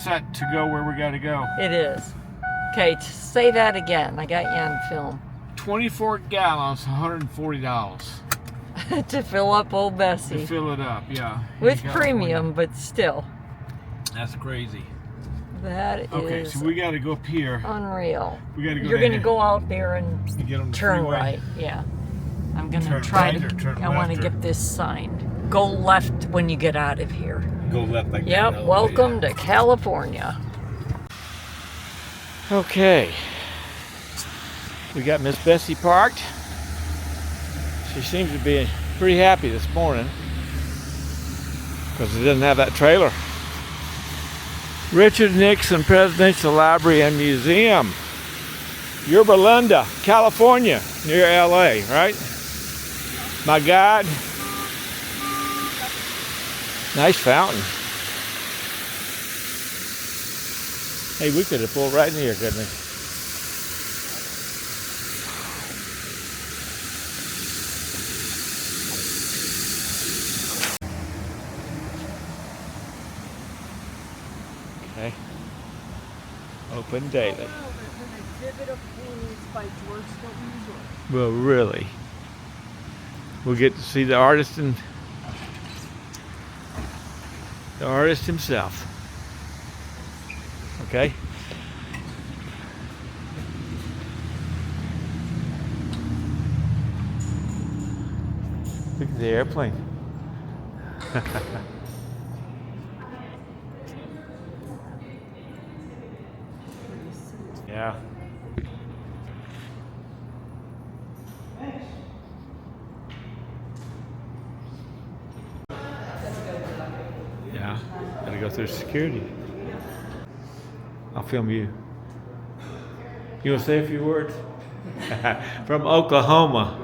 Set to go where we gotta go. It is. Okay, say that again. I got you on film. 24 gallons, $140 To fill up old Bessie. to fill it up, yeah. With premium, but still. That's crazy. That is okay, so we gotta go up here. Unreal. We gotta go. You're gonna go out there and get on the turn freeway. right. Yeah. I'm gonna Turn try right or to. turn I want to left or- get this signed. Go left when you get out of here. Go left like that. Yep. Welcome to California. Okay. We got Miss Bessie parked. She seems to be pretty happy this morning because it doesn't have that trailer. Richard Nixon Presidential Library and Museum. Yerba Linda, California, near LA, right? My God. Nice fountain. Hey, we could have pulled right in here, couldn't we? Okay. Open daily. There's an exhibit of paintings by George W. Bush. Well, really. We'll get to see the artist and the artist himself. Okay. Look at the airplane. Yeah. Yeah, gotta go through security. I'll film you. You wanna say a few words? From Oklahoma.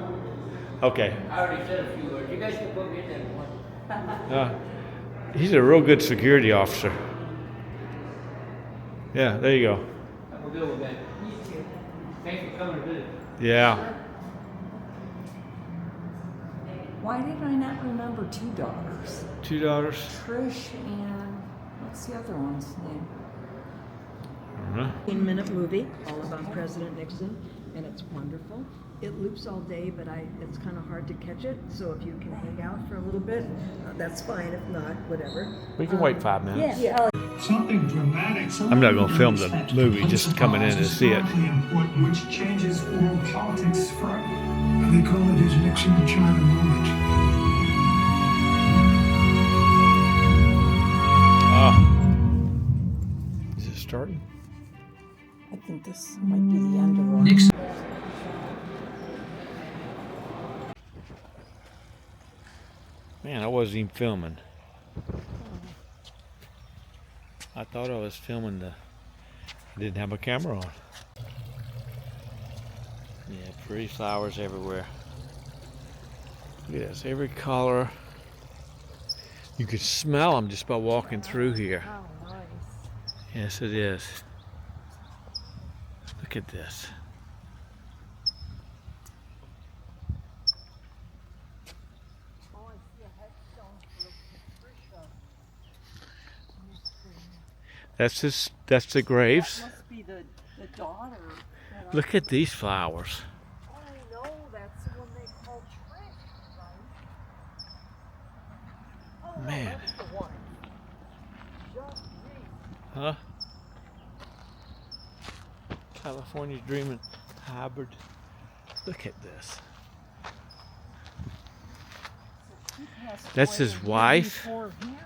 Okay. I already said a few words. You guys can put me in there one. He's a real good security officer. Yeah, there you go. Have a good one, man. Thanks for coming to visit. Yeah. Why did I not remember two daughters? $2. Trish and what's the other one's name? 15-minute movie all about President Nixon, and it's wonderful. It loops all day, but it's kind of hard to catch it. So if you can hang out for a little bit, that's fine. If not, whatever. We can wait 5 minutes. Yeah. Something dramatic. I'm not going to film the movie, just coming in to see it. Important, which changes world politics forever. They call it his Nixon to China moment. Is it starting? I think this might be the end of one. Nixon. Man, I wasn't even filming. I thought I was filming I didn't have a camera on. Yeah, pretty flowers everywhere. Look at this, every color. You could smell them just by walking through here. Oh, nice. Yes, it is. Look at this. Oh, I see a headstone for Patricia. That's the graves. That must be the daughter. Look at these flowers. Oh, I know, that's the one they call Trish, right? Oh, Man. that's the one. Just Reese. Huh? California Dreaming Hybrid. Look at this. She passed That's away his a year wife? before him.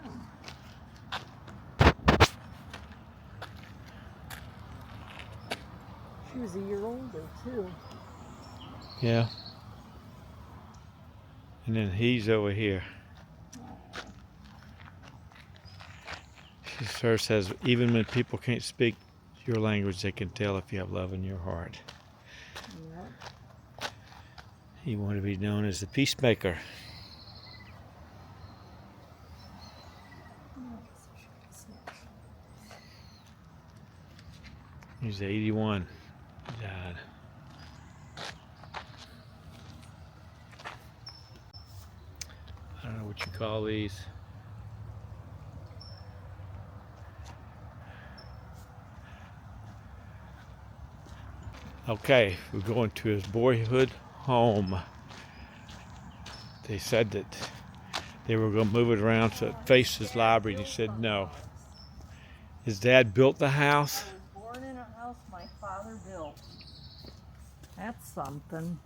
She was a year older, too. Yeah. And then he's over here. She first says, even when people can't speak your language, they can tell if you have love in your heart. Yep. You want to be known as the peacemaker. He's 81. Died. I don't know what you call these. Okay, we're going to his boyhood home. They said that they were going to move it around so it faced his library, and he said no. His dad built the house. I was born in a house my father built. That's something.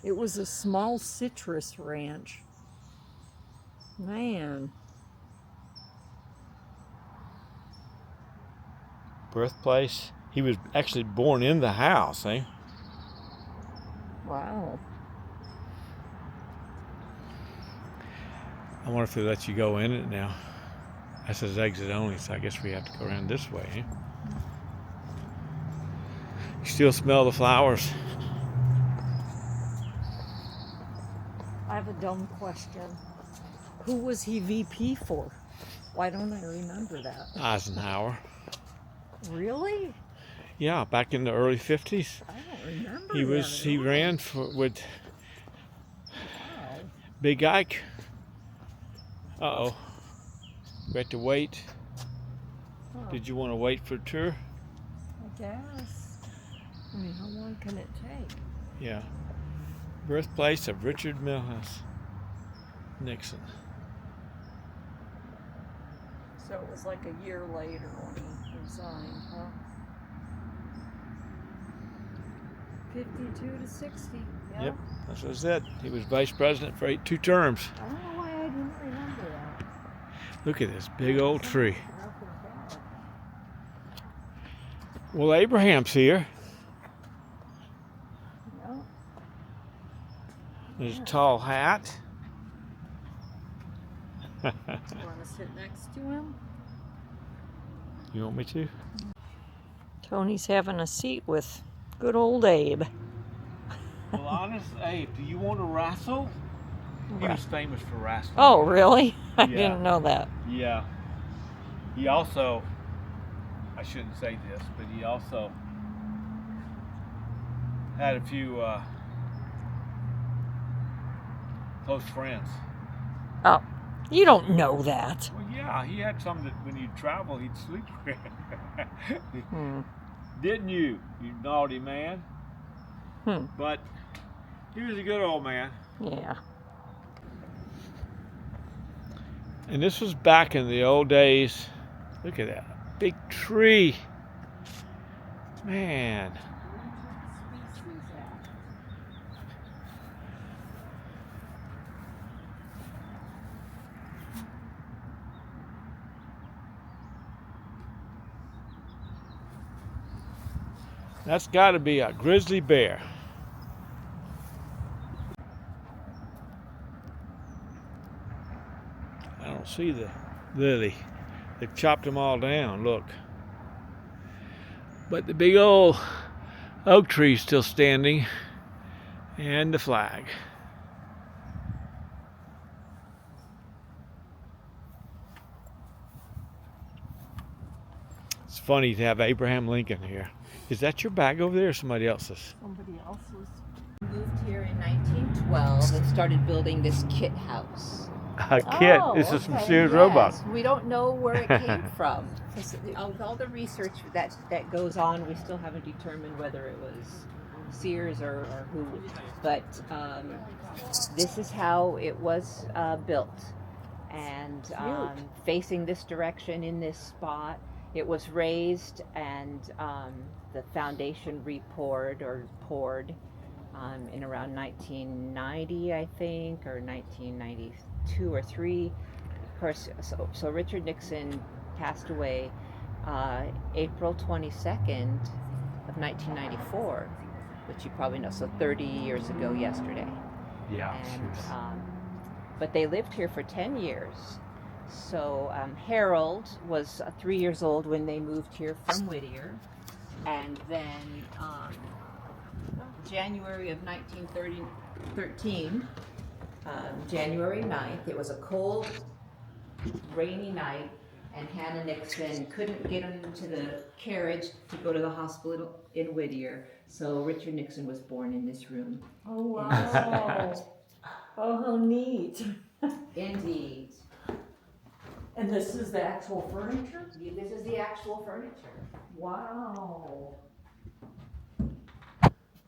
It was a small citrus ranch. Man. Birthplace. He was actually born in the house, eh? Wow. I wonder if they let you go in it now. That says exit only, so I guess we have to go around this way, eh? You still smell the flowers? I have a dumb question. Who was he VP for? Why don't I remember that? Eisenhower. Really? Yeah, back in the early 50s. I don't remember He that was at he all. ran with Wow. Big Ike. Uh-oh. We have to wait. Huh. Did you want to wait for a tour? I guess. I mean, how long can it take? Yeah. Birthplace of Richard Milhouse Nixon. So it was like a year later when he resigned, huh? 52 to 60. Yeah. Yep, that's what I said. He was vice president for 2 terms. I don't know why I didn't remember that. Look at this big old tree. Nothing bad. Well, Abraham's here. Yeah. There's a tall hat. You want to sit next to him? You want me to? Tony's having a seat with good old Abe. Well, honest, Abe, do you want to wrestle? He was famous for wrestling. Oh, really? I Yeah. didn't know that. Yeah. He also, I shouldn't say this, but he also had a few close friends. Oh, you don't know that. Well, yeah, he had some that when he'd travel, he'd sleep with. Didn't you, you naughty man? But he was a good old man. Yeah. And this was back in the old days. Look at that big tree. Man. That's got to be a grizzly bear. I don't see the lily. They've chopped them all down, look. But the big old oak tree's still standing, and the flag. It's funny to have Abraham Lincoln here. Is that your bag over there or somebody else's? Somebody else's. Moved here in 1912 and started building this kit house. A kit. This is from Sears Roebuck. Yes, we don't know where it came from. With all the research that goes on, we still haven't determined whether it was Sears or who. But this is how it was built. And facing this direction in this spot, it was raised and the foundation poured in around 1990, I think, or 1992 or 3. Of course, so Richard Nixon passed away April 22nd of 1994, which you probably know, so 30 years ago yesterday. Yeah. And, but they lived here for 10 years. So Harold was 3 years old when they moved here from Whittier, and then January of 1913, January 9th, it was a cold, rainy night, and Hannah Nixon couldn't get into the carriage to go to the hospital in Whittier, so Richard Nixon was born in this room. Oh, wow. Oh, how neat. Indeed. And this is the actual furniture? This is the actual furniture. Wow.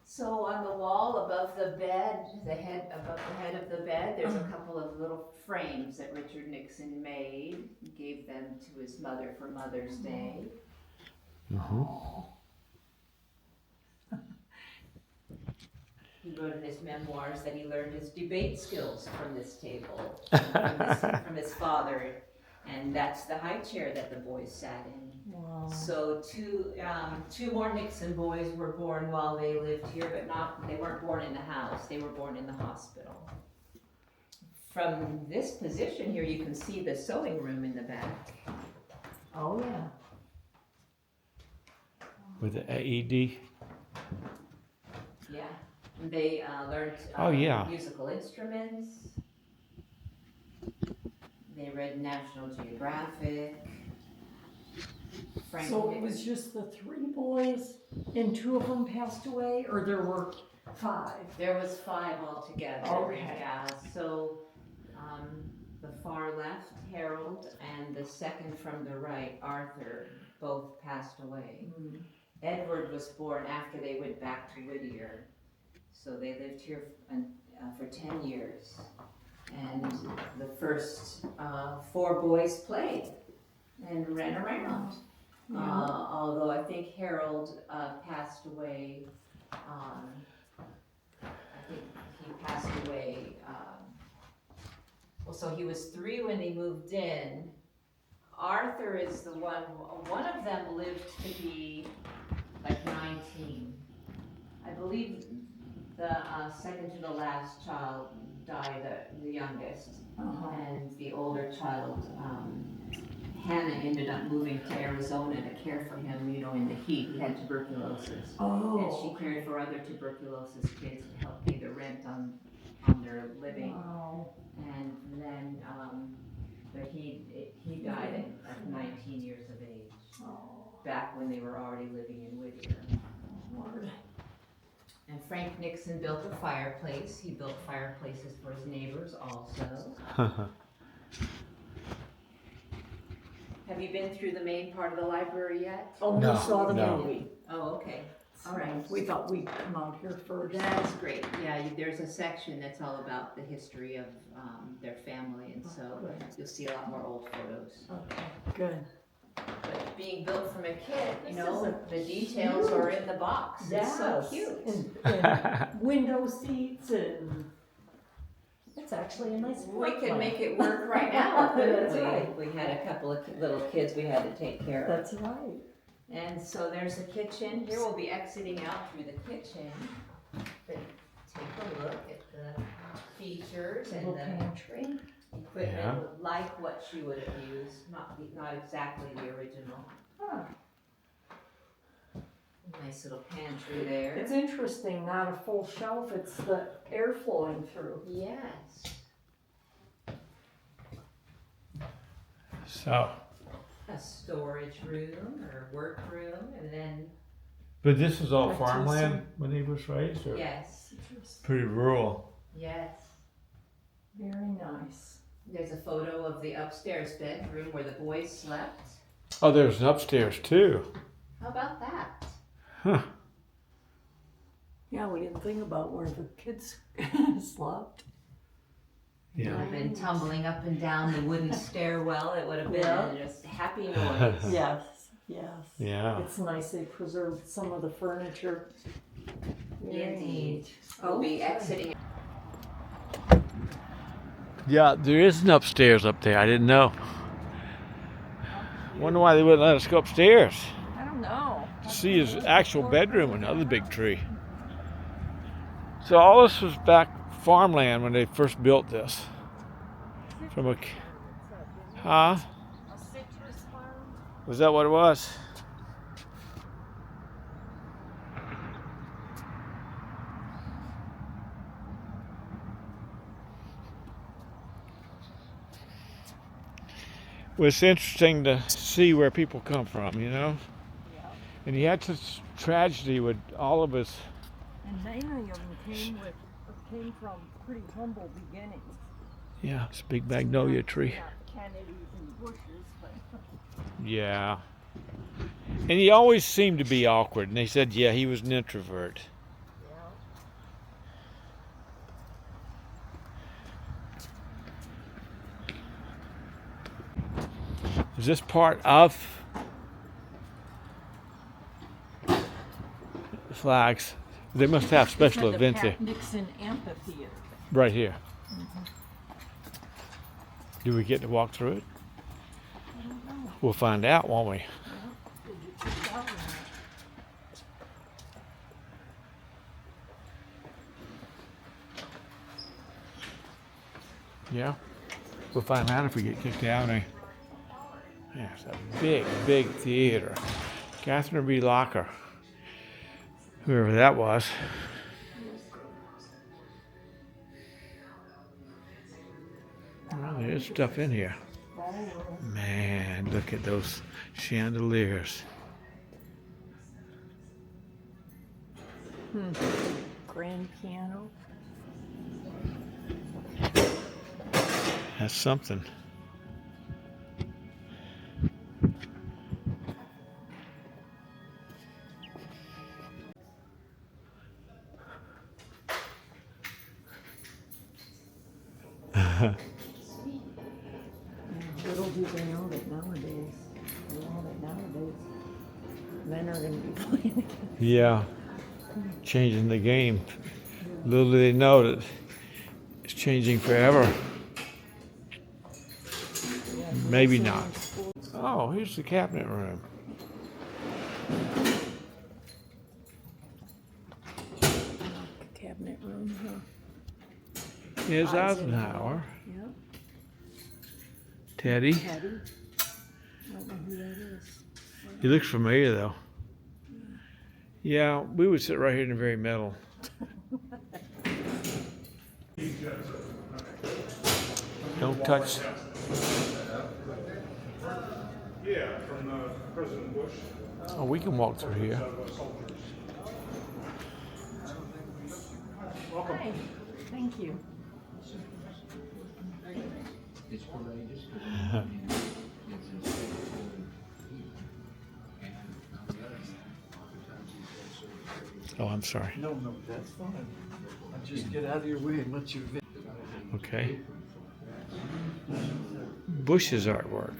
So on the wall above the bed, above the head of the bed, there's a couple of little frames that Richard Nixon made. He gave them to his mother for Mother's Day. He wrote in his memoirs that he learned his debate skills from this table, from his father, and that's the high chair that the boys sat in. Wow. So two more Nixon boys were born while they lived here, but they weren't born in the house, they were born in the hospital. From this position here, you can see the sewing room in the back. Oh, yeah. With the AED. Yeah, they learned musical instruments. They read National Geographic. So it was just the 3 boys and 2 of them passed away, or there were 5? There was 5 altogether. Okay. Yeah, so the far left, Harold, and the second from the right, Arthur, both passed away. Mm. Edward was born after they went back to Whittier. So they lived here for 10 years. And the first 4 boys played and ran around. Although I think Harold passed away, so he was 3 when they moved in. Arthur is the one of them lived to be like 19. I believe the second to the last child died, the youngest, and the older child, Hannah, ended up moving to Arizona to care for him, in the heat. He had tuberculosis. Oh. And she cared for other tuberculosis kids to help pay the rent on their living. Wow. And then, but he died at 19 years of age, back when they were already living in Whittier. Lord. And Frank Nixon built a fireplace. He built fireplaces for his neighbors also. Have you been through the main part of the library yet? Oh, No, we saw the no. movie. Oh, okay. All right. We thought we'd come out here first. That's great. Yeah, there's a section that's all about the history of their family, and so you'll see a lot more old photos. Okay, good. But being built from a kid, the details are in the box. It's so cute. And window seats and it's actually a nice We park can plan. make it work right now. That's right. We had a couple of little kids we had to take care of. That's right. And so there's the kitchen. Here we'll be exiting out through the kitchen. But take a look at the features and Little the pantry. equipment, like what she would have used, not exactly the original. Huh. Nice little pantry there. It's interesting, not a full shelf, it's the air flowing through. Yes. So, A storage room or work room, and then but this is all Like farmland when he was raised, or yes, pretty rural? yes. Very nice. There's a photo of the upstairs bedroom where the boys slept. Oh, there's an upstairs too. How about that? Huh. Yeah, we didn't think about where the kids slept. Would Yeah. have been tumbling up and down the wooden stairwell. It would have been Yeah. just happy noise. Yes, yes. Yeah. It's nice they preserved some of the furniture. Very Indeed. neat. We'll be exiting. Yeah, there is an upstairs up there. I didn't know. Wonder why they wouldn't let us go upstairs. I don't know. To see his actual bedroom, another big tree. So all this was back farmland when they first built this. From a, huh? A citrus farm? Was that what it was? Well, it's interesting to see where people come from, Yeah. And he had such tragedy with all of his. And many of them came from pretty humble beginnings. Yeah, it's a big magnolia tree. Not Kennedys and Bushes, Yeah. And he always seemed to be awkward. And they said, yeah, he was an introvert. Is this part of the flags? They must have special events here. Nixon Amphitheater. Right here. Do we get to walk through it? We'll find out, won't we? Yeah. We'll find out if we get kicked out. Yeah, it's a big, big theater. Catherine B. Locker, whoever that was. Well, there's stuff in here. Man, look at those chandeliers. Grand piano. That's something. Little do they know that nowadays, men are going to be playing again. Yeah, changing the game. Little do they know that it's changing forever. Maybe not. Oh, here's the cabinet room. Cabinet room, huh? Here's Eisenhower. Yep. Teddy. Teddy. I don't know who that is. He looks familiar though. Yeah, we would sit right here in the very middle. Don't touch. Yeah, from President Bush. Oh, we can walk through here. Hi. Thank you. Oh, I'm sorry. No, that's fine. I'll just get out of your way and let you vent. Okay. Bush's artwork.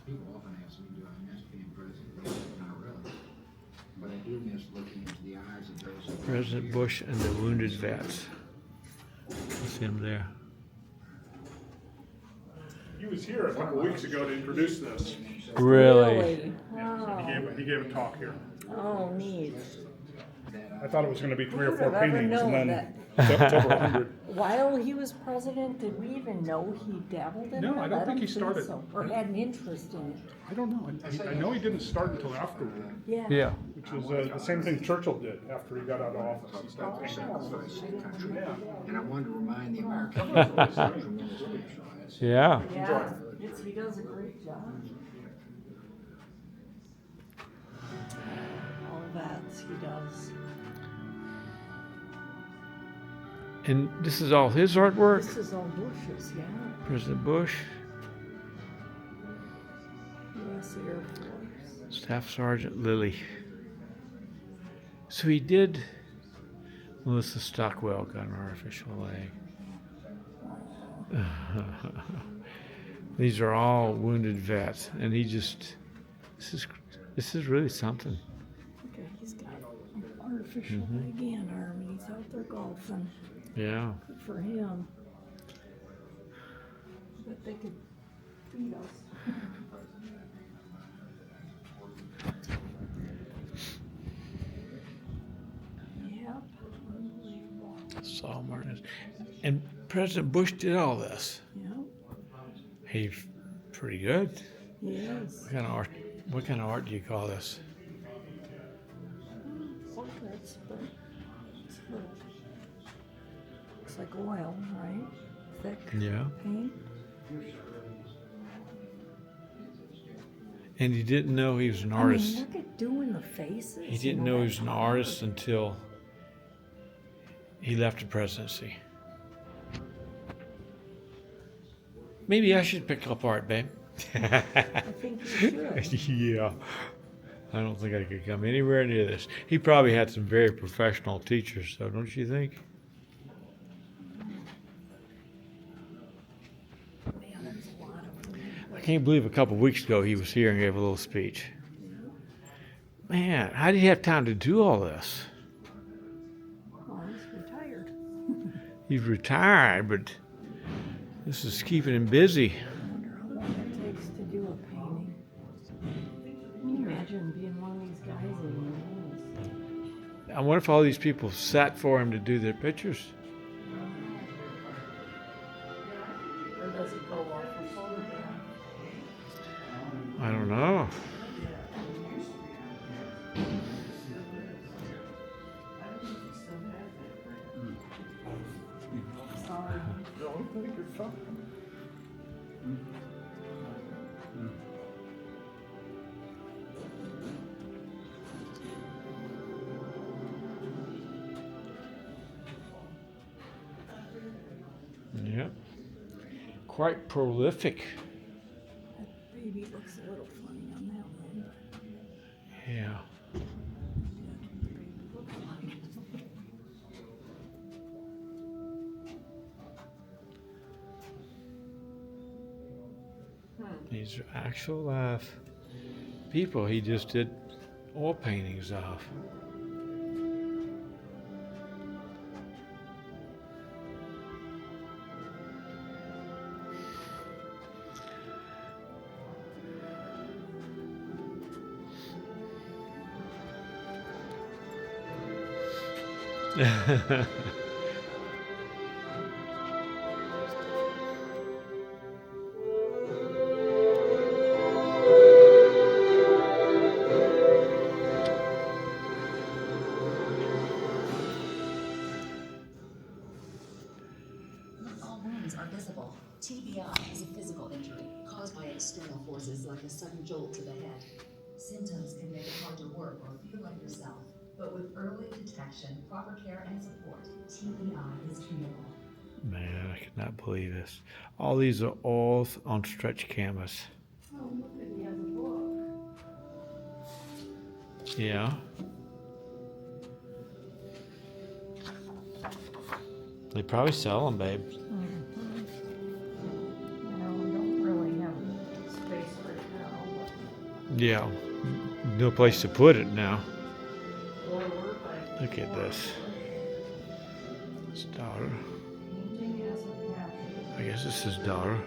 People often ask me, do I miss being president? Not really. But I do miss looking into the eyes of those who... President Bush and the wounded vets. That's him there. He was here a couple weeks ago to introduce this. Really? Wow. He gave a talk here. Oh, neat. I thought it was going to be 3 or Who 4 would have ever paintings, and known then it's over 100. While he was president, did we even know he dabbled in No, it? I don't think he started. So. Or had an interest in it. I don't know. I know he didn't start until afterward, Yeah. Yeah. which was the same thing Churchill did after he got out of office. He started painting. sacrifice the country. And I wanted to remind the American people of his tremendous sacrifice. Yeah. Yeah. He does a great job. All of that he does. And this is all his artwork? This is all Bush's, yeah. President Bush, U.S. Air Force. Staff Sergeant Lilly. So he did. Melissa Stockwell got an artificial leg. These are all wounded vets, and he just. This is really something. Okay, he's got an artificial leg and arm, and he's out there golfing. Yeah. Good for him. But they could beat us. Yep, unbelievable. Saul Martinez. And President Bush did all this. Yep, He's pretty good. he is. What kind of art do you call this? Portraits, but it's good. It's like oil, right? Thick Yeah. paint. And he didn't know he was an I artist. mean, look at doing the faces. He didn't know he was an artist until he left the presidency. Maybe I should pick up art, babe. I think you should. Yeah. I don't think I could come anywhere near this. He probably had some very professional teachers, though, don't you think? Man, there's a lot of them. I can't believe a couple of weeks ago he was here and gave a little speech. Man, how did he have time to do all this? Oh, he's retired. He's retired, but this is keeping him busy. I wonder how long it takes to do a painting. Can you imagine being one of these guys and I wonder if all these people sat for him to do their pictures. or does it go off a photograph? I don't know. Sorry. Yep. Quite prolific. That baby looks a little funny on that one. Yeah. These are actual live people he just did oil paintings of. Not all wounds are visible. TBI is a physical injury caused by external forces like a sudden jolt to the head. Symptoms can make it hard to work or feel like yourself, but with early detection, proper care, and support, TBI is treatable. Man, I cannot believe this. All these are all on stretch canvas. Oh, look, he has a book. Yeah. They probably sell them, babe. No, we don't really have space right now. Yeah. No place to put it now. But work, Look at this. His daughter. painting as a passion. I guess this is his daughter.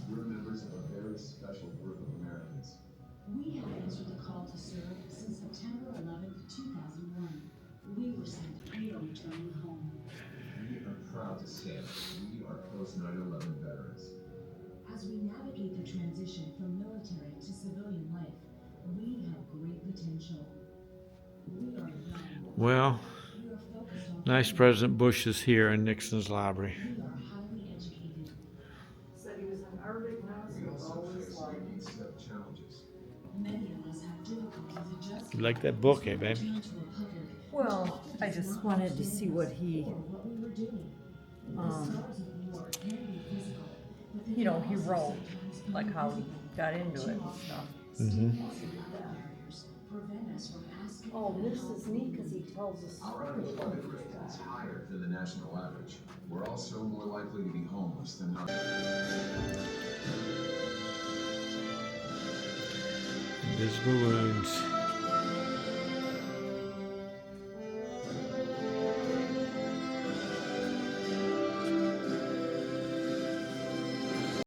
We're members of a very special group of Americans. We have answered the call to serve since September 11th, 2001. We were sent pre returning home. We are proud to say we are post 9/11 veterans. As we navigate the transition from military to civilian life, we have great potential. We are young. Well, We are focused on nice President Bush is here in Nixon's library. We are highly educated. Said he was an Arctic mouse We with also all his face a life. unique set of challenges. Many of us have difficulties adjusting. You like that book, eh, babe? Return to a public Well, I just wanted to see what he, for what we were doing. The um, scars of war can be physical, but they you know, can he also wrote, sometimes be like how he mental. got into it and stuff. Stigmas and other barriers prevent us from asking Oh, for this help is we neat need. because he tells us Our stories about unemployment this rate is guy. higher than the national average. We're also more likely to be homeless than not. Invisible wounds.